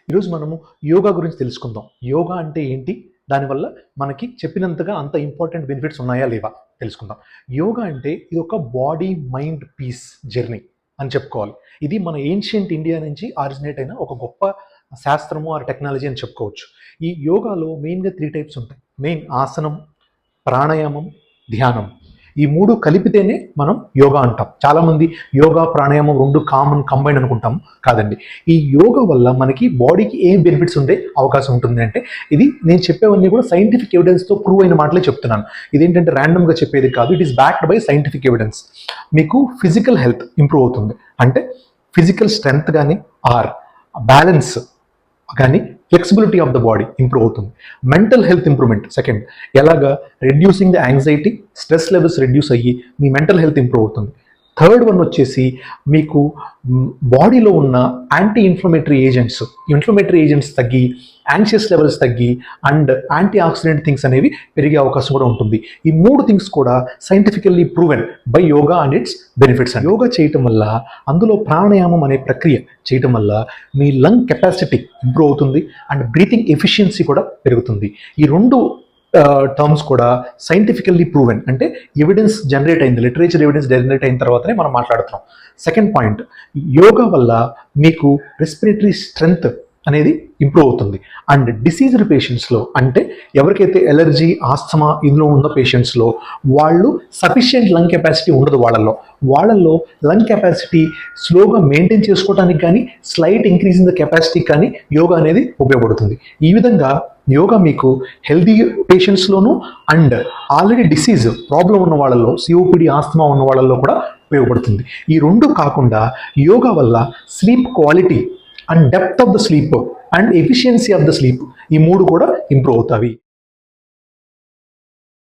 ఈరోజు మనము యోగా గురించి తెలుసుకుందాం. యోగా అంటే ఏంటి? దానివల్ల మనకి చెప్పినంతగా అంత ఇంపార్టెంట్ బెనిఫిట్స్ ఉన్నాయా లేవా తెలుసుకుందాం. యోగా అంటే ఇది ఒక బాడీ మైండ్ పీస్ జర్నీ అని చెప్పుకోవాలి. ఇది మన ఏన్షియంట్ ఇండియా నుంచి ఆరిజినేట్ అయిన ఒక గొప్ప శాస్త్రము ఆర్ టెక్నాలజీ అని చెప్పుకోవచ్చు. ఈ యోగాలో మెయిన్గా 3 టైప్స్ ఉంటాయి. మెయిన్ ఆసనం, ప్రాణాయామం, ధ్యానం. ఈ 3 కలిపితేనే మనం యోగా అంటాం. చాలామంది యోగా ప్రాణాయామం 2 కంబైన్ అనుకుంటాం. కాదండి. ఈ యోగా వల్ల మనకి బాడీకి ఏం బెనిఫిట్స్ ఉండే అవకాశం ఉంటుంది అంటే, ఇది నేను చెప్పేవన్నీ కూడా సైంటిఫిక్ ఎవిడెన్స్తో ప్రూవ్ అయిన మాటలే చెప్తున్నాను. ఇదేంటంటే ర్యాండమ్గా చెప్పేది కాదు. It is backed by scientific evidence. మీకు ఫిజికల్ హెల్త్ ఇంప్రూవ్ అవుతుంది. అంటే ఫిజికల్ స్ట్రెంగ్త్ కానీ ఆర్ బ్యాలెన్స్ కానీ flexibility of the body improve అవుతుంది. Mental health improvement second. ఎలాగా? Reducing the anxiety, stress levels reduce అయ్యి మీ మెంటల్ హెల్త్ ఇంప్రూవ్ అవుతుంది. థర్డ్ వన్ వచ్చేసి మీకు బాడీలో ఉన్న యాంటీ ఇన్ఫ్లమేటరీ ఏజెంట్స్ తగ్గి, యాంగ్షియస్ లెవెల్స్ తగ్గి అండ్ యాంటీ ఆక్సిడెంట్ థింగ్స్ అనేవి పెరిగే అవకాశం కూడా ఉంటుంది. ఈ 3 థింగ్స్ కూడా scientifically proven by yoga and it's benefits. Yoga చేయటం వల్ల, అందులో ప్రాణాయామం అనే ప్రక్రియ చేయటం వల్ల మీ లంగ్ కెపాసిటీ ఇంప్రూవ్ అవుతుంది అండ్ బ్రీతింగ్ ఎఫిషియన్సీ కూడా పెరుగుతుంది. ఈ 2 టర్మ్స్ కూడా సైంటిఫికల్లీ ప్రూవెన్, అంటే ఎవిడెన్స్ జనరేట్ అయింది, లిటరేచర్ ఎవిడెన్స్ జనరేట్ అయిన తర్వాతనే మనం మాట్లాడుతున్నాం. సెకండ్ పాయింట్, యోగా వల్ల మీకు రెస్పిరేటరీ స్ట్రెంగ్త్ అనేది ఇంప్రూవ్ అవుతుంది. అండ్ డిసీజ్డ్ పేషెంట్స్లో, అంటే ఎవరికైతే ఎలర్జీ, ఆస్తమా ఇందులో ఉన్న పేషెంట్స్లో వాళ్ళు సఫిషియంట్ లంగ్ కెపాసిటీ ఉండదు. వాళ్ళల్లో లంగ్ కెపాసిటీ స్లోగా మెయింటైన్ చేసుకోవడానికి కానీ, slight increase in the capacity కానీ యోగా అనేది ఉపయోగపడుతుంది. ఈ విధంగా యోగా మీకు హెల్దీ పేషెంట్స్లోనూ అండ్ ఆల్రెడీ డిసీజ్ ప్రాబ్లం ఉన్న వాళ్ళలో, సిఓపిడి, ఆస్తమా ఉన్న వాళ్ళలో కూడా ఉపయోగపడుతుంది. ఈ 2 కాకుండా యోగా వల్ల sleep quality and depth of the sleep and efficiency of the sleep, ఈ 3 కూడా ఇంప్రూవ్ అవుతాయి.